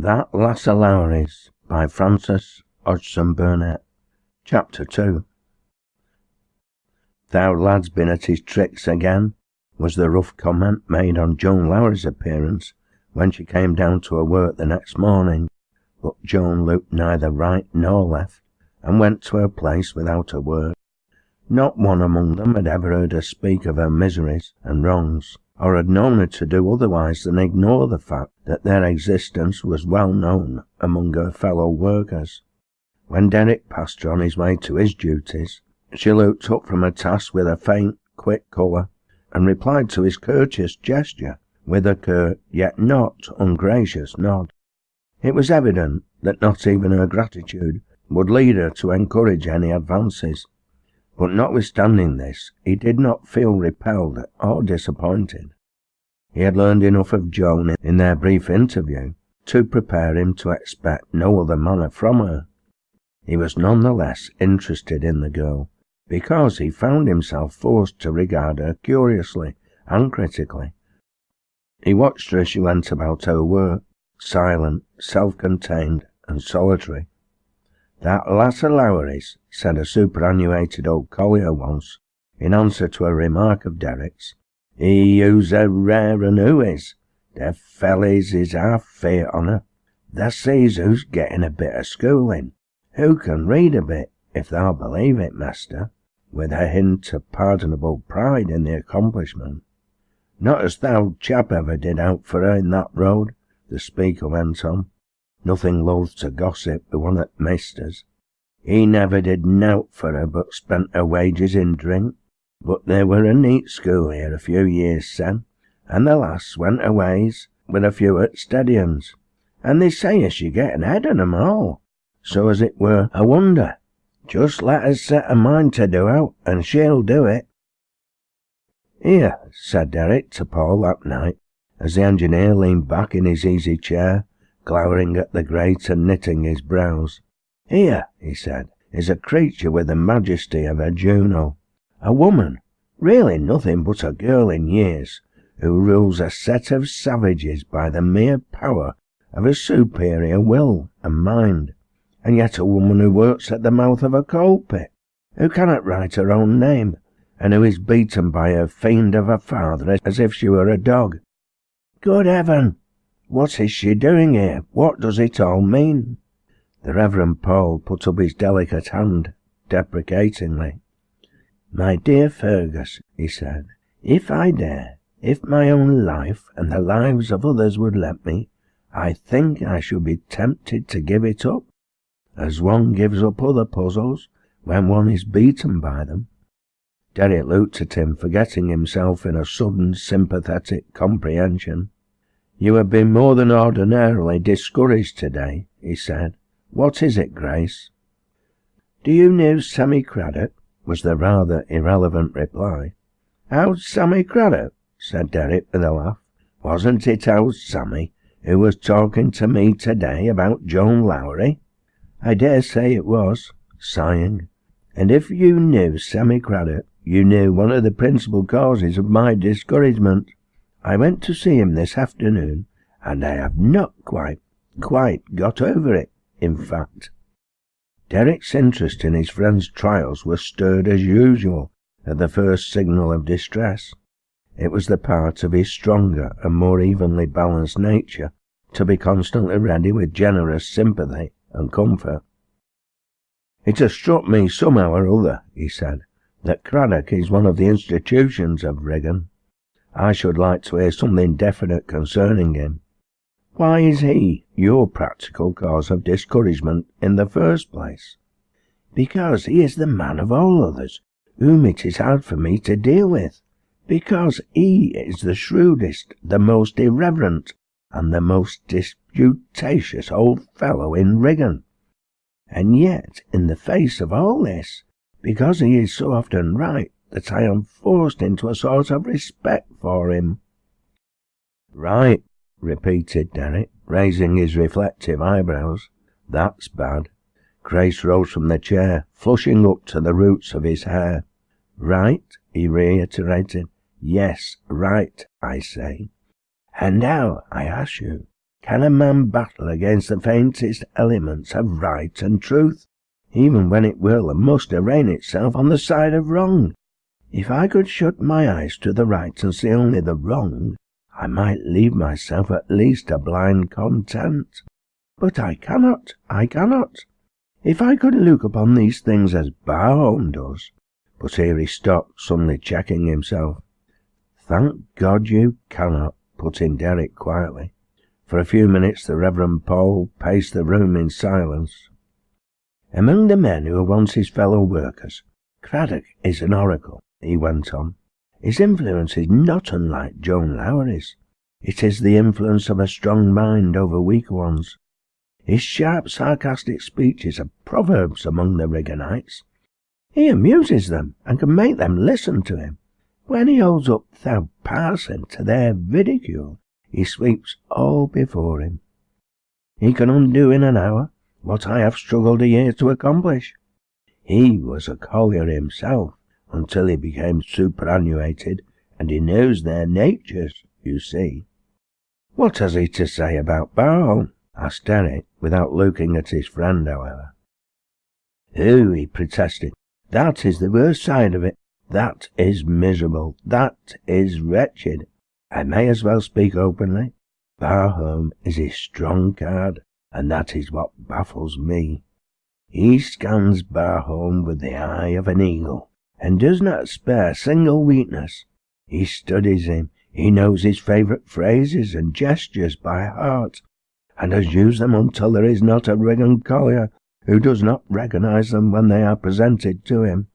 That Lass O Lowrie's by Frances Hodgson Burnett. Chapter 2. "Thou lad's been at his tricks again," was the rough comment made on Joan Lowrie's appearance when she came down to her work the next morning, but Joan looked neither right nor left, and went to her place without a word. Not one among them had ever heard her speak of her miseries and wrongs, or had known her to do otherwise than ignore the fact that their existence was well known among her fellow workers. When Derek passed her on his way to his duties, she looked up from her task with a faint, quick colour, and replied to his courteous gesture with a curt, yet not ungracious nod. It was evident that not even her gratitude would lead her to encourage any advances, but notwithstanding this, he did not feel repelled or disappointed. He had learned enough of Joan in their brief interview to prepare him to expect no other manner from her. He was none the less interested in the girl, because he found himself forced to regard her curiously and critically. He watched her as she went about her work, silent, self-contained, and solitary. "That Lass O Lowrie's," said a superannuated old collier once, in answer to a remark of Derek's, "he use her rare and who is. The fellies is half fear on her. Thou sees who's getting a bit of schooling. Who can read a bit, if thou believe it, master," with a hint of pardonable pride in the accomplishment. "Not as thou chap ever did out for her in that road," the speaker went on, nothing loath to gossip with one at Maister's. "He never did nowt for her but spent her wages in drink. But there were a neat school here a few years sen, and the lass went her ways with a few at Stedium's, and they say as she get ahead on 'em all, so as it were a wonder. Just let her set her mind to do out, and she'll do it." "Here," said Derek to Paul that night, as the engineer leaned back in his easy chair, glowering at the grate and knitting his brows. "Here," he said, "is a creature with the majesty of a Juno, a woman, really nothing but a girl in years, who rules a set of savages by the mere power of a superior will and mind, and yet a woman who works at the mouth of a coal pit, who cannot write her own name, and who is beaten by her fiend of a father as if she were a dog. Good heaven! What is she doing here? What does it all mean?" The Reverend Paul put up his delicate hand deprecatingly. "My dear Fergus," he said, "if I dare, if my own life and the lives of others would let me, I think I should be tempted to give it up, as one gives up other puzzles when one is beaten by them." Derek looked at him, forgetting himself in a sudden sympathetic comprehension. "You have been more than ordinarily discouraged today," he said. "What is it, Grace?" "Do you know Sammy Craddock?" was the rather irrelevant reply. "Old Sammy Craddock?" said Derek with a laugh. "Wasn't it old Sammy who was talking to me today about Joan Lowrie?" "I dare say it was," sighing. "And if you knew Sammy Craddock, you knew one of the principal causes of my discouragement. I went to see him this afternoon, and I have not quite got over it, in fact." Derek's interest in his friend's trials was stirred as usual at the first signal of distress. It was the part of his stronger and more evenly balanced nature to be constantly ready with generous sympathy and comfort. "It has struck me somehow or other," he said, "that Craddock is one of the institutions of Wrigan. I should like to hear something definite concerning him. Why is he your practical cause of discouragement in the first place?" "Because he is the man of all others whom it is hard for me to deal with. Because he is the shrewdest, the most irreverent, and the most disputatious old fellow in Wrigan. And yet, in the face of all this, because he is so often right, that I am forced into a sort of respect for him." "Right," repeated Derek, raising his reflective eyebrows. "That's bad." Grace rose from the chair, flushing up to the roots of his hair. "Right," he reiterated. "Yes, right, I say. And now, I ask you, Can a man battle against the faintest elements of right and truth, even when it will and must arraign itself on the side of wrong? If I could shut my eyes to the right and see only the wrong, I might leave myself at least a blind content. But I cannot. If I could look upon these things as Barhome does— But here he stopped, suddenly checking himself. Thank God you cannot, put in Derek quietly. For a few minutes the Reverend Paul paced the room in silence. Among the men who are once his fellow workers, Craddock is an oracle, he went on. His influence is not unlike Joan Lowrie's. It is the influence of a strong mind over weaker ones. His sharp, sarcastic speeches are proverbs among the Rigganites. He amuses them and can make them listen to him. When he holds up thou parson to their ridicule, he sweeps all before him. He can undo in an hour what I have struggled a year to accomplish. He was a collier himself until he became superannuated, and he knows their natures, you see. What has he to say about Barhome? Asked Derek, without looking at his friend, however. Oh, he protested, that is the worst side of it. That is miserable. That is wretched. I may as well speak openly. Barhome is his strong card, and that is what baffles me. He scans Barhome with the eye of an eagle, and does not spare a single weakness. He studies him. He knows his favourite phrases and gestures by heart, and has used them until there is not a Wigan collier who does not recognise them when they are presented to him,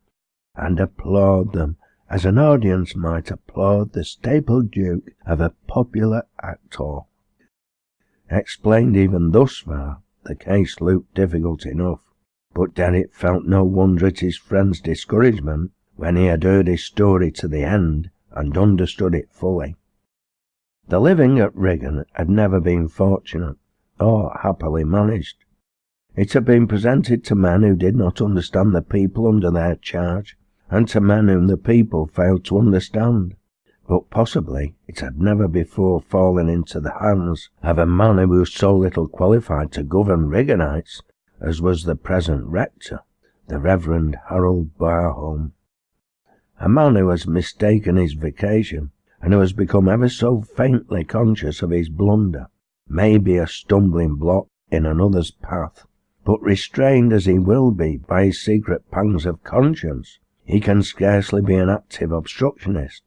and applaud them as an audience might applaud the staple duke of a popular actor. Explained even thus far, the case looked difficult enough, but Derek felt no wonder at his friend's discouragement when he had heard his story to the end and understood it fully. The living at Wigan had never been fortunate or happily managed. It had been presented to men who did not understand the people under their charge, and to men whom the people failed to understand. But possibly it had never before fallen into the hands of a man who was so little qualified to govern Rigganites as was the present rector, the Reverend Harold Barhome. A man who has mistaken his vocation, and who has become ever so faintly conscious of his blunder, may be a stumbling block in another's path, but restrained as he will be by his secret pangs of conscience, he can scarcely be an active obstructionist.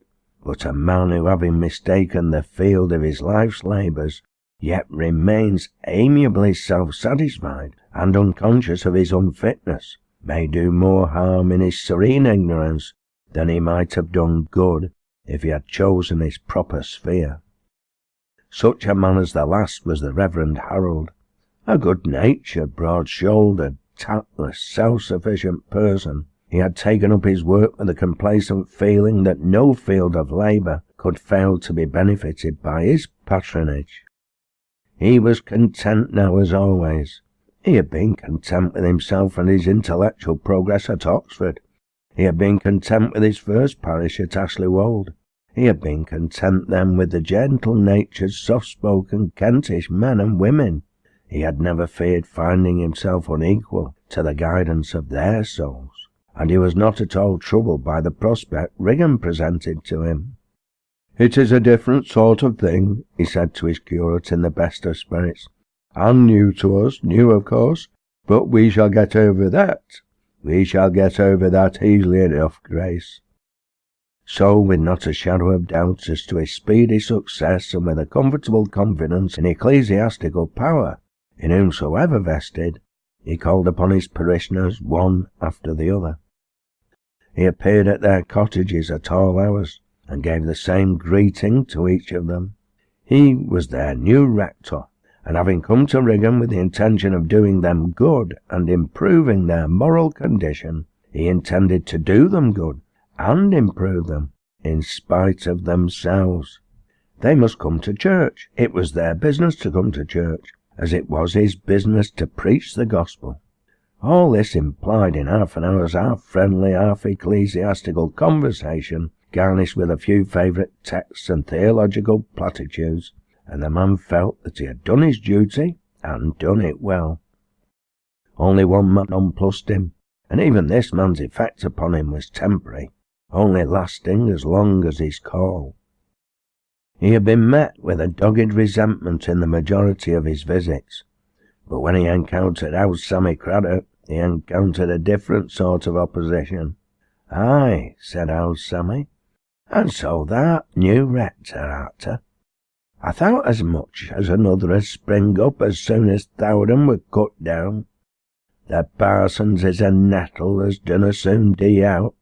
But a man who, having mistaken the field of his life's labours, yet remains amiably self-satisfied and unconscious of his unfitness, may do more harm in his serene ignorance than he might have done good if he had chosen his proper sphere. Such a man as the last was the Reverend Harold, a good-natured, broad-shouldered, tactless, self-sufficient person. He had taken up his work with a complacent feeling that no field of labour could fail to be benefited by his patronage. He was content now as always. He had been content with himself and his intellectual progress at Oxford. He had been content with his first parish at Ashley Wold. He had been content then with the gentle-natured, soft-spoken Kentish men and women. He had never feared finding himself unequal to the guidance of their souls, and he was not at all troubled by the prospect Wigan presented to him. "It is a different sort of thing," he said to his curate in the best of spirits, "and new to us, new of course, but we shall get over that. We shall get over that easily enough, Grace." So, with not a shadow of doubt as to his speedy success, and with a comfortable confidence in ecclesiastical power, in whomsoever vested, he called upon his parishioners one after the other. He appeared at their cottages at all hours, and gave the same greeting to each of them. He was their new rector, and having come to Wigan with the intention of doing them good and improving their moral condition, he intended to do them good and improve them, in spite of themselves. They must come to church. It was their business to come to church, as it was his business to preach the gospel. All this implied in half an hour's half-friendly, half-ecclesiastical conversation, garnished with a few favourite texts and theological platitudes, and the man felt that he had done his duty, and done it well. Only one man nonplussed him, and even this man's effect upon him was temporary, only lasting as long as his call. He had been met with a dogged resentment in the majority of his visits, but when he encountered old Sammy Craddock, he encountered a different sort of opposition. "Aye," said old Sammy, "and so that new rector, arter? I thought as much as another 'ud spring up as soon as Thowden were cut down. The parsons is a nettle as dunna soon dee out.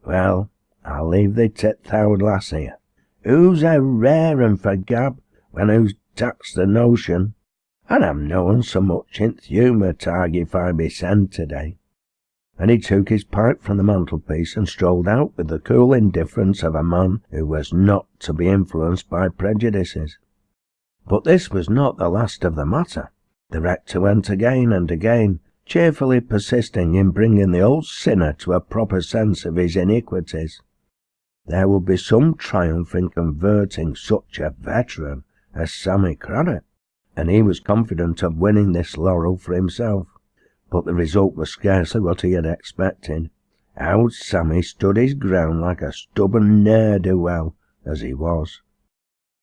Well, I'll leave thee tit thowd lass here. Who's a rare un for gab when who's taxed the notion, and I'm noan so much in th' humour to argufy my send to-day." And he took his pipe from the mantelpiece and strolled out with the cool indifference of a man who was not to be influenced by prejudices. But this was not the last of the matter. The rector went again and again, cheerfully persisting in bringing the old sinner to a proper sense of his iniquities. There would be some triumph in converting such a veteran as Sammy Craddock, and he was confident of winning this laurel for himself. But the result was scarcely what he had expected. Old Sammy stood his ground like a stubborn ne'er-do-well as he was.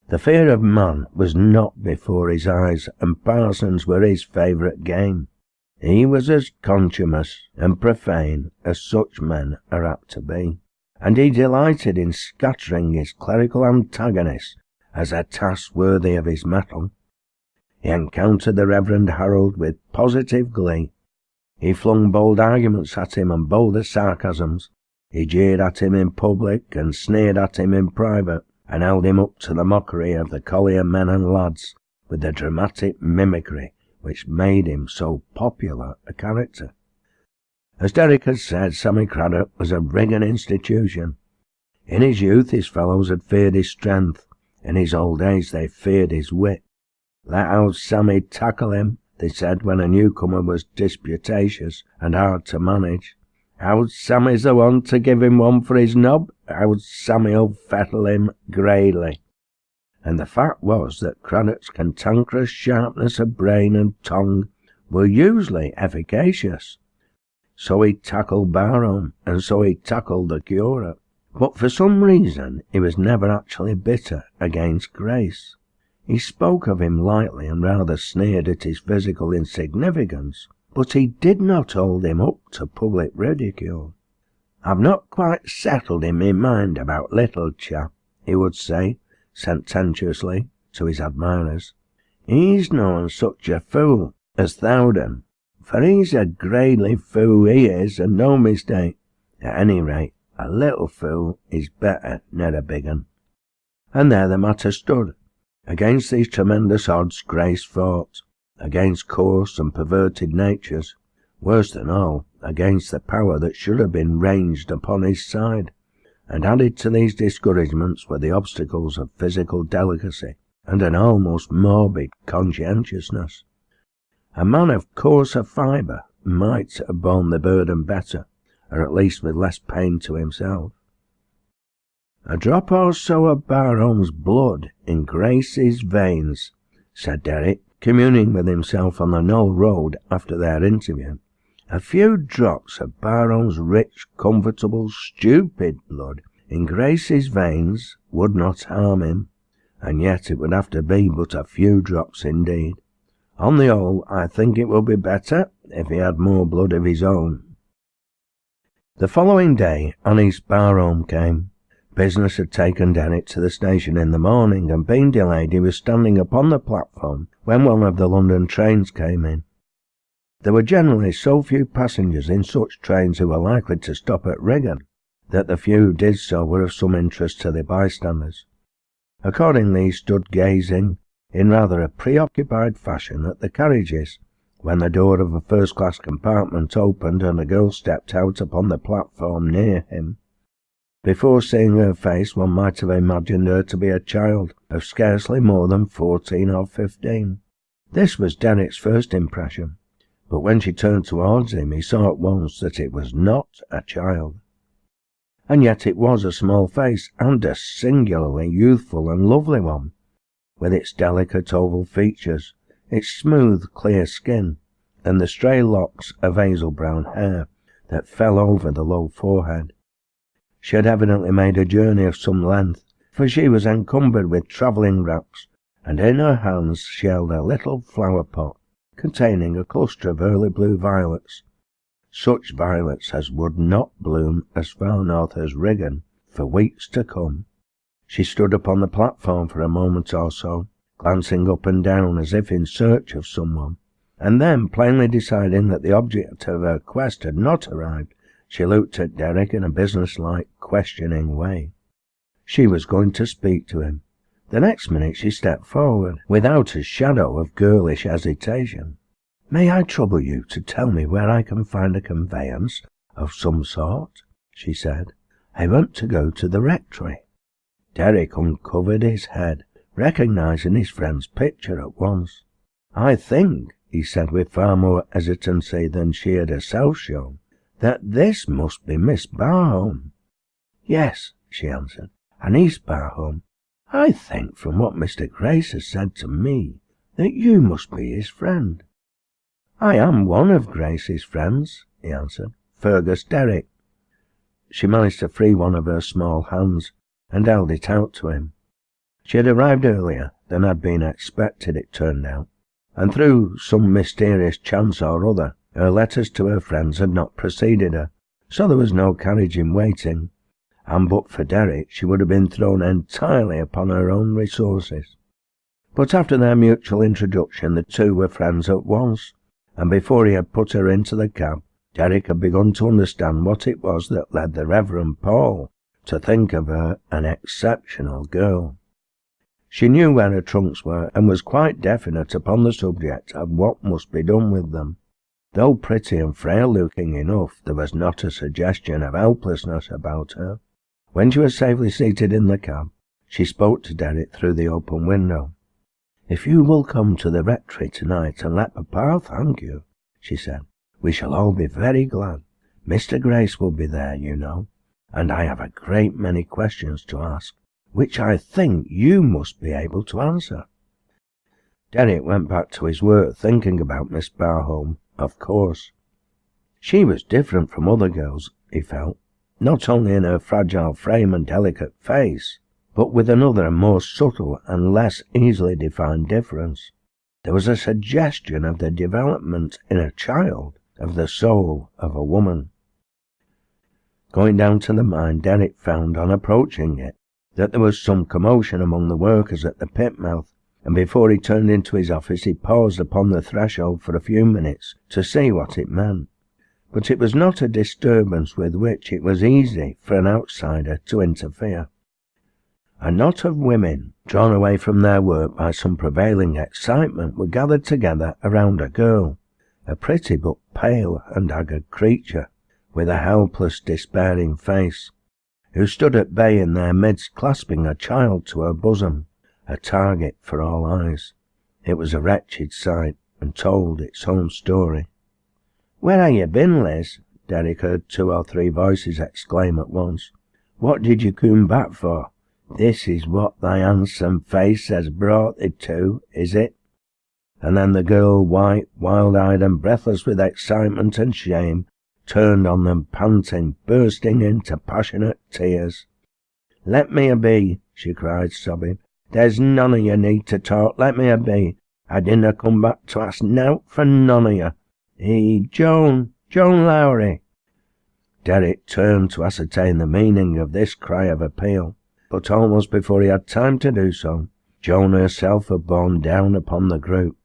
The fear of man was not before his eyes, and parsons were his favourite game. He was as contumacious and profane as such men are apt to be, and he delighted in scattering his clerical antagonists as a task worthy of his mettle. He encountered the Reverend Harold with positive glee. He flung bold arguments at him and bolder sarcasms. He jeered at him in public and sneered at him in private, and held him up to the mockery of the collier men and lads with the dramatic mimicry which made him so popular a character. As Derrick had said, Sammy Craddock was a Wrigan institution. In his youth his fellows had feared his strength, in his old age they feared his wit. "Let old Sammy tackle him," they said when a newcomer was disputatious and hard to manage. "Old Sammy's the one to give him one for his knob. Old Sammy'll fettle him greyly." And the fact was that Craddock's cantankerous sharpness of brain and tongue were usually efficacious. So he tackled Barham, and so he tackled the curate. But for some reason he was never actually bitter against Grace. He spoke of him lightly and rather sneered at his physical insignificance, but he did not hold him up to public ridicule. "I've not quite settled in my mind about little chap," he would say sententiously to his admirers. "He's noan such a fool as Thowden, for he's a gradely fool he is, and no mistake. At any rate, a little fool is better nor a big un." And there the matter stood. Against these tremendous odds Grace fought, against coarse and perverted natures, worse than all, against the power that should have been ranged upon his side, and added to these discouragements were the obstacles of physical delicacy and an almost morbid conscientiousness. A man of coarser fibre might have borne the burden better, or at least with less pain to himself. "A drop or so of Barhome's blood in Grace's veins," said Derrick, communing with himself on the Knoll Road after their interview. "A few drops of Barhome's rich, comfortable, stupid blood in Grace's veins would not harm him, and yet it would have to be but a few drops indeed. On the whole, I think it would be better if he had more blood of his own." The following day Annie's Barhome came. Business had taken Derrick to the station in the morning, and being delayed he was standing upon the platform when one of the London trains came in. There were generally so few passengers in such trains who were likely to stop at Wrigan, that the few who did so were of some interest to the bystanders. Accordingly he stood gazing, in rather a preoccupied fashion, at the carriages, when the door of a first-class compartment opened and a girl stepped out upon the platform near him. Before seeing her face one might have imagined her to be a child of scarcely more than 14 or 15. This was Derrick's first impression, but when she turned towards him he saw at once that it was not a child. And yet it was a small face, and a singularly youthful and lovely one. with its delicate oval features, its smooth, clear skin, and the stray locks of hazel-brown hair that fell over the low forehead. She had evidently made a journey of some length, for she was encumbered with travelling wraps, and in her hands she held a little flower-pot containing a cluster of early blue violets, such violets as would not bloom as far north as Wigan for weeks to come. She stood upon the platform for a moment or so, glancing up and down as if in search of someone, and then, plainly deciding that the object of her quest had not arrived, she looked at Derek in a business-like, questioning way. She was going to speak to him. The next minute she stepped forward, without a shadow of girlish hesitation. "May I trouble you to tell me where I can find a conveyance of some sort?" she said. "I want to go to the rectory." Derek uncovered his head, recognizing his friend's picture at once. "I think," he said with far more hesitancy than she had herself shown, "that this must be Miss Barham." "Yes," she answered, "and East Barham. I think from what Mr. Grace has said to me that you must be his friend." "I am one of Grace's friends," he answered. "Fergus Derrick." She managed to free one of her small hands and held it out to him. She had arrived earlier than had been expected, it turned out, and through some mysterious chance or other, her letters to her friends had not preceded her, so there was no carriage in waiting, and but for Derrick she would have been thrown entirely upon her own resources. But after their mutual introduction the two were friends at once, and before he had put her into the cab, Derrick had begun to understand what it was that led the Reverend Paul to think of her an exceptional girl. She knew where her trunks were, and was quite definite upon the subject of what must be done with them. Though pretty and frail-looking enough, there was not a suggestion of helplessness about her. When she was safely seated in the cab, she spoke to Derrick through the open window. "If you will come to the rectory tonight and let Papa thank you," she said, "we shall all be very glad. Mr. Grace will be there, you know, and I have a great many questions to ask, which I think you must be able to answer." Derrick went back to his work, thinking about Miss Barham, of course. She was different from other girls, he felt, not only in her fragile frame and delicate face, but with another and more subtle and less easily defined difference. There was a suggestion of the development in a child of the soul of a woman. Going down to the mine, Derrick found, on approaching it, that there was some commotion among the workers at the pit mouth, and before he turned into his office he paused upon the threshold for a few minutes to see what it meant. But it was not a disturbance with which it was easy for an outsider to interfere. A knot of women, drawn away from their work by some prevailing excitement, were gathered together around a girl, a pretty but pale and haggard creature, with a helpless, despairing face, who stood at bay in their midst, clasping a child to her bosom, a target for all eyes. It was a wretched sight, and told its own story. "Where have you been, Liz?" Derrick heard 2 or 3 voices exclaim at once. "What did you come back for? This is what thy handsome face has brought thee to, is it?" And then the girl, white, wild-eyed, and breathless with excitement and shame, turned on them, panting, bursting into passionate tears. "Let me a be," she cried, sobbing. "There's none of you need to talk. Let me a be. I didna come back to ask nowt for none of you. Joan Lowrie." Derrick turned to ascertain the meaning of this cry of appeal, but almost before he had time to do so, Joan herself had borne down upon the group.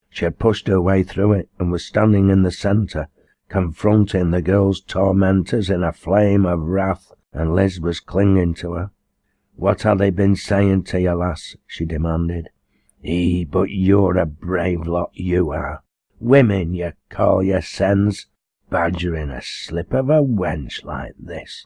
She had pushed her way through it, and was standing in the centre, confronting the girl's tormentors in a flame of wrath, and Liz was clinging to her. "What have they been saying to you, lass?" she demanded. But you're a brave lot, you are. Women, you call yourselves, badgering a slip of a wench like this."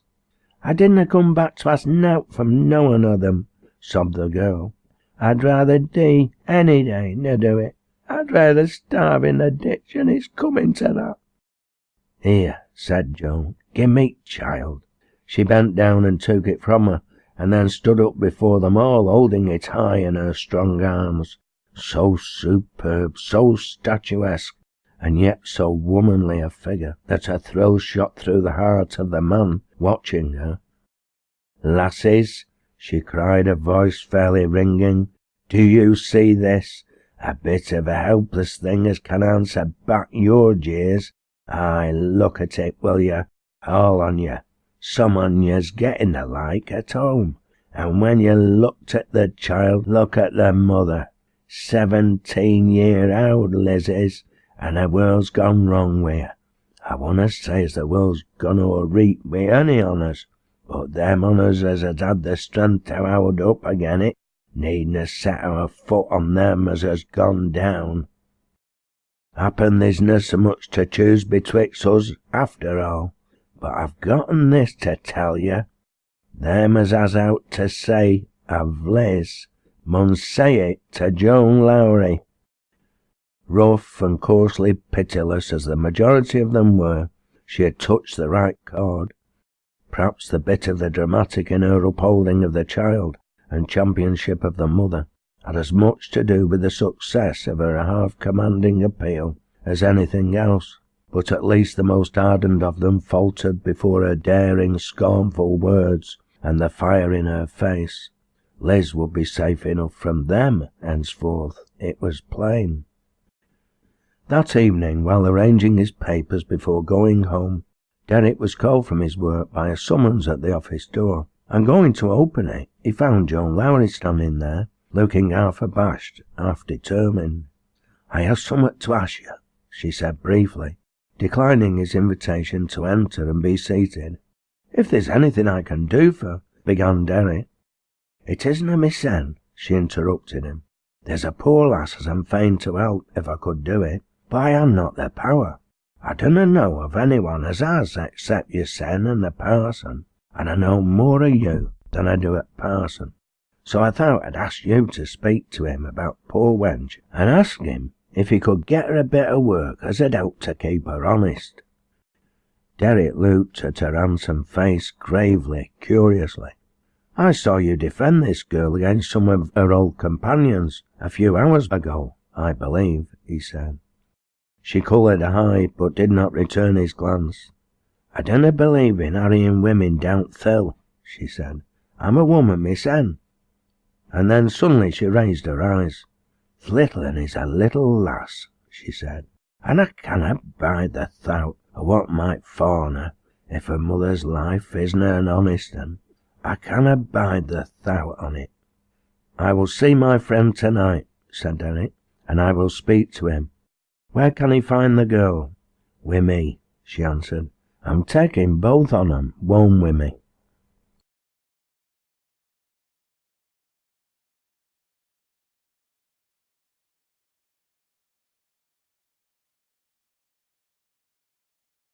"I didna come back to ask nowt from no one of them," sobbed the girl. "I'd rather die any day nor do it. I'd rather starve in the ditch, and it's coming to that." "Here," said Joan, "give me child." She bent down and took it from her, and then stood up before them all, holding it high in her strong arms, so superb, so statuesque, and yet so womanly a figure, that a thrill shot through the heart of the man watching her. "Lasses," she cried, her voice fairly ringing, "do you see this? A bit of a helpless thing as can answer back your jeers. Aye, look at it, will you? All on you. Some on you's getting the like at home. And when you looked at the child, look at the mother. 17 year old, Liz is, and the world's gone wrong wi' her. I wunna say as the world's gone o'er reet wi' any on us, but them on us as has had the strength to hold up again it, needna set our foot on them as has gone down. Happen there's na so much to choose betwixt us after all, but I've gotten this to tell you. Them as has aught to say of Liz mun say it to Joan Lowrie." Rough and coarsely pitiless as the majority of them were, she had touched the right chord. Perhaps the bit of the dramatic in her upholding of the child and championship of the mother had as much to do with the success of her half-commanding appeal as anything else, but at least the most ardent of them faltered before her daring, scornful words and the fire in her face. Liz would be safe enough from them henceforth, it was plain. That evening, while arranging his papers before going home, Derek was called from his work by a summons at the office door, and going to open it, he found Joan Lowrie standing there, looking half abashed, half determined. "I have somewhat to ask you," she said briefly, declining his invitation to enter and be seated. "If there's anything I can do for—" began Derek. "It isn't a missen," she interrupted him. "There's a poor lass as I'm fain to help if I could do it, but I han not the power. I dunna know of anyone as has except yoursen and the parson, and I know more of you than I do at parson. So I thought I'd ask you to speak to him about poor wench, and ask him if he could get her a bit of work as 'ud help to keep her honest." Derek looked at her handsome face gravely, curiously. "I saw you defend this girl against some of her old companions a few hours ago, I believe," he said. She coloured high, but did not return his glance. "I dunna believe in harrying women down thill," she said. "I'm a woman mysen." And then suddenly she raised her eyes. "Th' little un is a little lass," she said, "and I canna bide the thought of what might fawn her if her mother's life isna an honest un. I canna bide the thought on it." "I will see my friend tonight," said Derek, "and I will speak to him. Where can he find the girl?" "Wi' me," she answered. "I'm taking both on 'em, won't wi' me."